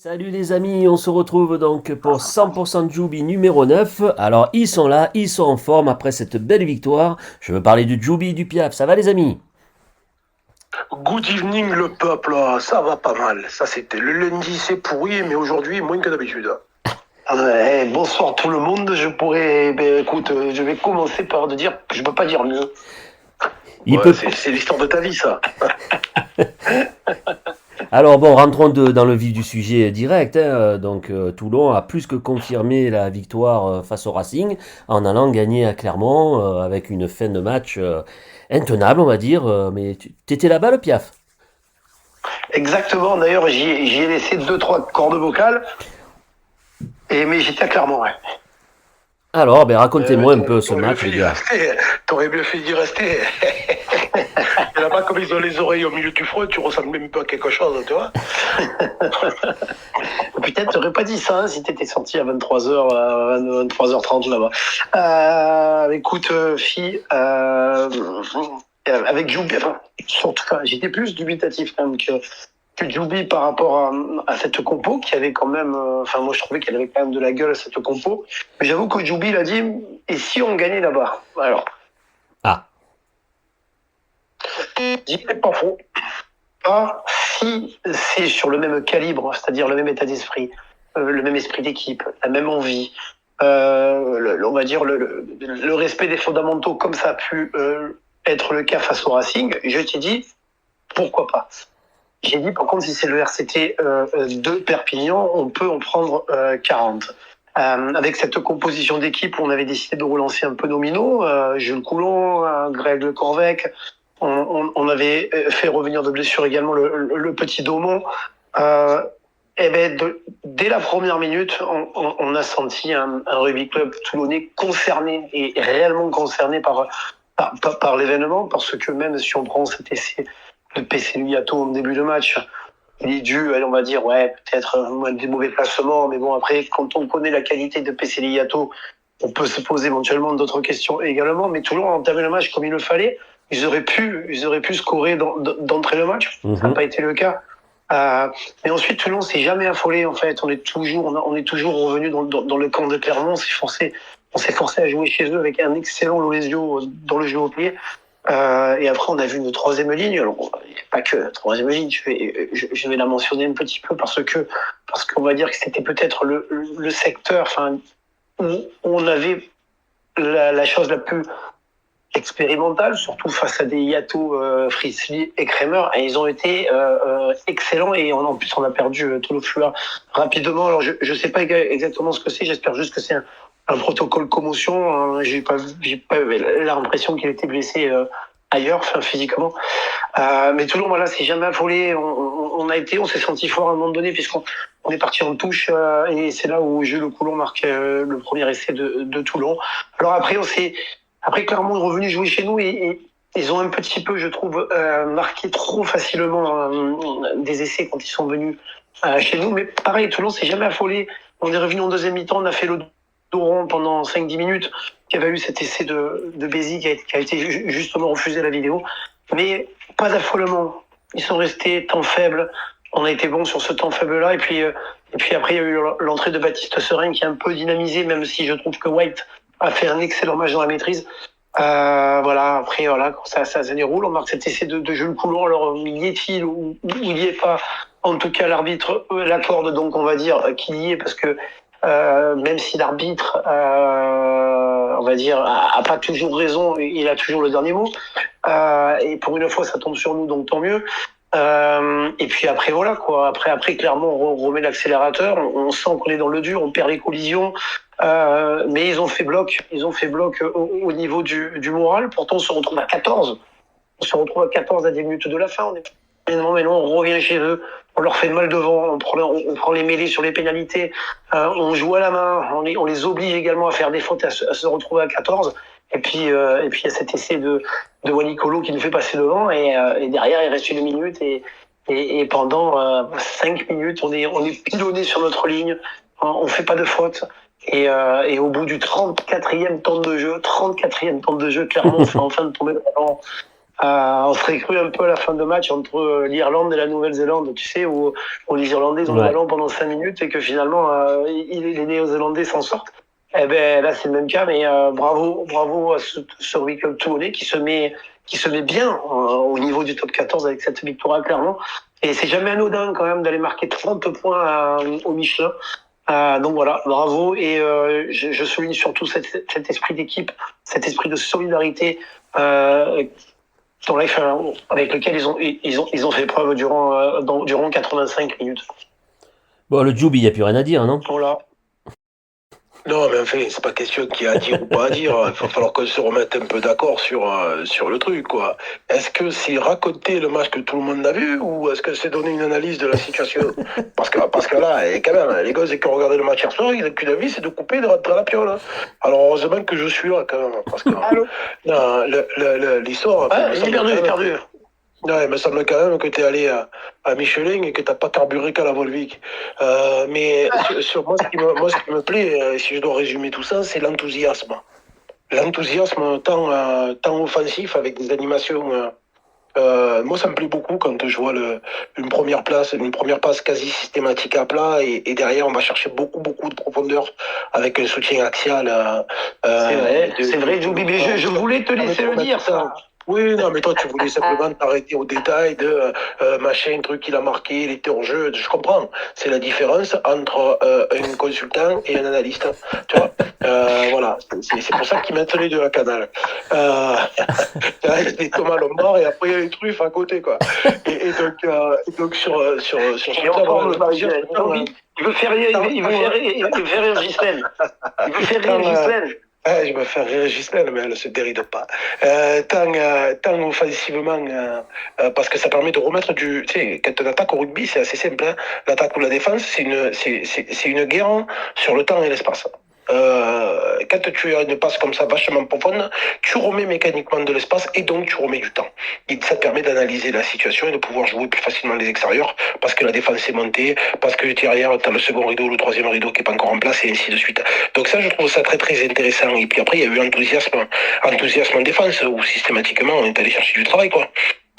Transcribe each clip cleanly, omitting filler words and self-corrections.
Salut les amis, on se retrouve donc pour 100% Joubi numéro 9. Alors ils sont là, ils sont en forme après cette belle victoire. Je veux parler du Joubi et du Piaf, ça va les amis? Good evening le peuple, ça va pas mal. Ça c'était le lundi, c'est pourri, mais aujourd'hui moins que d'habitude. Bonsoir tout le monde. Écoute, je vais commencer par dire que je peux pas dire mieux. Il Ouais, peut... c'est l'histoire de ta vie ça. Alors bon, rentrons dans le vif du sujet direct, hein. Donc Toulon a plus que confirmé la victoire face au Racing en allant gagner à Clermont avec une fin de match intenable on va dire. Mais t'étais là-bas le Piaf? Exactement. D'ailleurs, j'y ai laissé deux trois cordes vocales. Mais j'étais à Clermont. Ouais. Alors ben racontez-moi un peu ce T'aurais match bien les fait d'y gars. rester. T'aurais bien fait d'y rester. Et là-bas, comme ils ont les oreilles au milieu du front, tu ressembles même pas à quelque chose, tu vois. Peut-être t'aurais pas dit ça si t'étais sorti à 23h, 23h30 là-bas. Écoute, fille, avec Joubi, surtout, j'étais plus dubitatif quand même que Joubi par rapport à cette compo qui avait quand même, moi je trouvais qu'elle avait quand même de la gueule cette compo. Mais j'avoue que Joubi l'a dit, et si on gagnait là-bas? Alors, Ah, il n'est pas faux. Pas si c'est sur le même calibre, c'est-à-dire le même état d'esprit, le même esprit d'équipe, la même envie, on va dire le respect des fondamentaux comme ça a pu être le cas face au Racing. Je t'ai dit, pourquoi pas? J'ai dit, par contre, si c'est le RCT de Perpignan, on peut en prendre 40. Avec cette composition d'équipe, on avait décidé de relancer un peu nos minots. Jules Coulon, Greg Le Corvec. On avait fait revenir de blessure également le petit Daumont. Dès la première minute, on a senti un rugby club toulonnais concerné et réellement concerné par l'événement, parce que même si on prend cet essai de PC Luyato en début de match, il est dû, on va dire, ouais, peut-être des mauvais placements, mais bon, après, quand on connaît la qualité de PC Luyato, on peut se poser éventuellement d'autres questions également, mais Toulon a entamé le match comme il le fallait. Ils auraient pu scorer d'entrée le match. Ça n'a pas été le cas. Mais ensuite, Toulon s'est jamais affolé, en fait. On est toujours revenu dans le camp de Clermont. On s'est forcé à jouer chez eux avec un excellent Lolesio dans le jeu au pied. Et après, on a vu une troisième ligne. Alors, il n'y a pas que la troisième ligne. Je vais la mentionner un petit peu parce qu'on va dire que c'était peut-être le secteur, où on avait la chose la plus expérimentale, surtout face à des Yato, Fritzli et Kremer, et ils ont été excellents, et en plus on a perdu Tolofua rapidement. Alors je sais pas exactement ce que c'est, j'espère juste que c'est un protocole commotion. J'ai pas l'impression qu'il était blessé ailleurs, physiquement. Mais Toulon, voilà, c'est jamais affolé. On s'est senti fort à un moment donné, puisqu'on est parti en touche, et c'est là où Jules Coulon marque le premier essai de Toulon. Alors après, Clermont est revenu jouer chez nous, et ils ont un petit peu, je trouve, marqué trop facilement des essais quand ils sont venus chez nous. Mais pareil, Toulon s'est jamais affolé. On est revenu en deuxième mi-temps, on a fait le dos rond pendant 5-10 minutes. Il y avait eu cet essai de Bézi qui a été justement refusé à la vidéo. Mais pas d'affolement. Ils sont restés temps faible. On a été bon sur ce temps faible-là. Et puis après, il y a eu l'entrée de Baptiste Serein qui a un peu dynamisé, même si je trouve que White a fait un excellent match dans la maîtrise. Après, quand ça déroule, on marque cet essai de Jules Coulon. Alors, il y est-il ou il n'y est pas? En tout cas, l'arbitre l'accorde, donc on va dire qu'il y est, parce que même si l'arbitre, on va dire, a pas toujours raison, il a toujours le dernier mot. Et pour une fois, ça tombe sur nous, donc tant mieux. Et puis après, voilà, quoi. Après, clairement, on remet l'accélérateur. On sent qu'on est dans le dur, on perd les collisions. Mais ils ont fait bloc. Au niveau du moral. Pourtant, on se retrouve à 14. On se retrouve à 14 à 10 minutes de la fin. Mais non, on revient chez eux. On leur fait mal devant. On prend les mêlées sur les pénalités. On joue à la main. On les oblige également à faire des fautes, à se retrouver à 14. Et puis, il y a cet essai de Wanicolo qui nous fait passer devant. Et derrière, il reste une minute. Et pendant 5 minutes, on est pilonné sur notre ligne. On fait pas de faute. Et au bout du 34e temps de jeu, Clermont fait enfin tomber le ballon On serait cru un peu à la fin de match entre l'Irlande et la Nouvelle-Zélande, tu sais, où les Irlandais ont le ballon pendant 5 minutes et que finalement les Néo-Zélandais s'en sortent. Eh ben là c'est le même cas, mais bravo à ce Rugby Club Toulonnais qui se met bien au niveau du top 14 avec cette victoire clairement. Et c'est jamais anodin quand même d'aller marquer 30 points au Michelin. Donc voilà, bravo. Et je souligne surtout cet esprit d'équipe, cet esprit de solidarité avec lequel ils ont fait preuve durant 85 minutes. Bon, le Joub, il n'y a plus rien à dire, non? Voilà. Non, mais enfin, c'est pas question qu'il y a à dire ou pas à dire. Il va falloir qu'on se remette un peu d'accord sur le truc, quoi. Est-ce que c'est raconter le match que tout le monde a vu ou est-ce que c'est donner une analyse de la situation? Parce que là, quand même, les gars qui ont regardé le match hier soir, ils n'ont qu'une envie, c'est de couper et de rentrer à la piole. Hein. Alors, heureusement que je suis là, quand même. Parce que l'histoire. J'ai perdu. Ouais, il me semble quand même que tu es allé à Michelin et que tu n'as pas carburé qu'à la Volvic. Mais sur moi, ce qui me plaît, si je dois résumer tout ça, c'est l'enthousiasme. L'enthousiasme tant offensif avec des animations. Moi, ça me plaît beaucoup quand je vois une première passe quasi systématique à plat et derrière, on va chercher beaucoup de profondeur avec un soutien axial. C'est vrai, Joubi, mais je voulais te laisser le dire, ça. Oui, non, mais toi, tu voulais simplement t'arrêter au détail de machin, truc qu'il a marqué, il était hors jeu. Je comprends. C'est la différence entre un consultant et un analyste. Tu vois voilà. C'est pour ça qu'ils mettent les deux à Canal. Il y a des Thomas Lombard et après il y a les truffes à côté, quoi. Et donc sur ce plan, il veut faire rire Ghislaine. Il veut faire rire Ghislaine. Je me fais rire Ghislaine, mais elle ne se déride pas. Tant offensivement, parce que ça permet de remettre du... Tu sais, quand on attaque au rugby, c'est assez simple. Hein. L'attaque ou la défense, c'est une guerre sur le temps et l'espace. Quand tu as une passe comme ça vachement profonde, tu remets mécaniquement de l'espace et donc tu remets du temps. Et ça te permet d'analyser la situation et de pouvoir jouer plus facilement les extérieurs parce que la défense est montée, parce que derrière tu as le second rideau, le troisième rideau qui n'est pas encore en place et ainsi de suite. Donc ça, je trouve ça très intéressant. Et puis après, il y a eu enthousiasme en défense où systématiquement on est allé chercher du travail, quoi.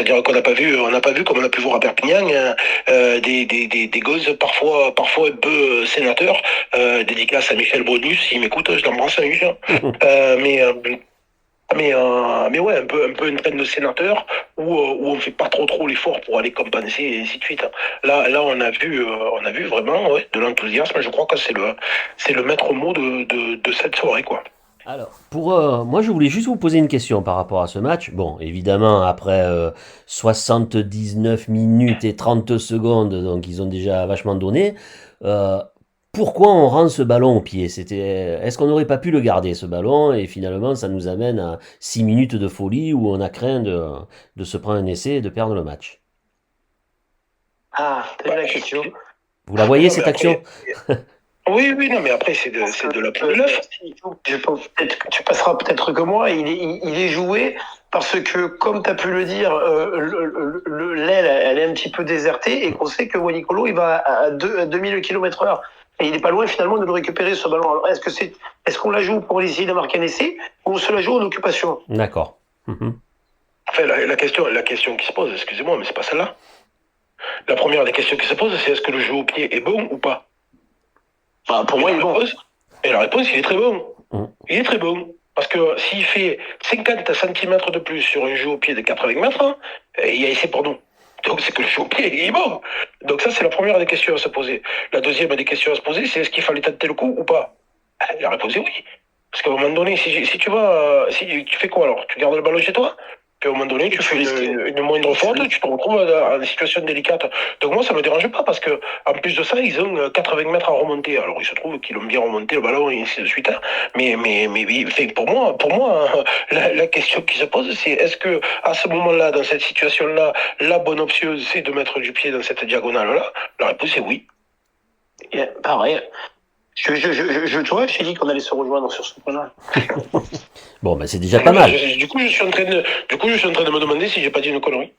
C'est-à-dire qu'on n'a pas vu, comme on a pu voir à Perpignan, des gosses parfois un peu sénateurs, dédicace à Michel Bonus, s'il m'écoute, je l'embrasse à lui. Mais ouais, un peu une traîne de sénateurs où on fait pas trop l'effort pour aller compenser et ainsi de suite. Là, on a vu vraiment de l'enthousiasme. Je crois que c'est le maître mot de cette soirée, quoi. Alors, moi, je voulais juste vous poser une question par rapport à ce match. Bon, évidemment, après 79 minutes et 30 secondes, donc ils ont déjà vachement donné. Pourquoi on rend ce ballon au pied? Est-ce qu'on n'aurait pas pu le garder, ce ballon? Et finalement, ça nous amène à 6 minutes de folie où on a craint de se prendre un essai et de perdre le match. Ah, c'est la question. Vous la voyez, cette action? Oui, non, mais après, c'est de la poule de l'œuf. Tu passeras peut-être que moi, il est joué parce que, comme tu as pu le dire, l'aile, elle est un petit peu désertée et qu'on sait que Wanicolo, il va à 2000 km/h. Et il n'est pas loin finalement de le récupérer, ce ballon. Alors, est-ce qu'on la joue pour essayer de marquer un essai ou on se la joue en occupation? D'accord. Enfin, la question qui se pose, excusez-moi, mais c'est pas celle-là. La première des questions qui se pose, c'est est-ce que le jeu au pied est bon ou pas? Pour moi, il est bon. Et la réponse, il est très bon. Il est très bon. Parce que s'il fait 50 cm de plus sur un jeu au pied de 80 mètres, il y a essai pour nous. Donc c'est que le jeu au pied, il est bon. Donc ça, c'est la première des questions à se poser. La deuxième des questions à se poser, c'est est-ce qu'il fallait tenter le coup ou pas? La réponse est oui. Parce qu'à un moment donné, si tu fais quoi alors? Tu gardes le ballon chez toi? Puis à un moment donné, tu fais une moindre faute, tu te retrouves en situation délicate. Donc moi, ça me dérange pas parce que en plus de ça, ils ont 80 mètres à remonter. Alors il se trouve qu'ils ont bien remonté le ballon et ainsi de suite. Mais pour moi, la question qui se pose, c'est est-ce que à ce moment-là, dans cette situation-là, la bonne option, c'est de mettre du pied dans cette diagonale-là? La réponse est oui. Pareil. Je t'ai dit qu'on allait se rejoindre sur ce point-là. Bon, ben c'est déjà pas mal. Du coup, je suis en train de me demander si j'ai pas dit une connerie.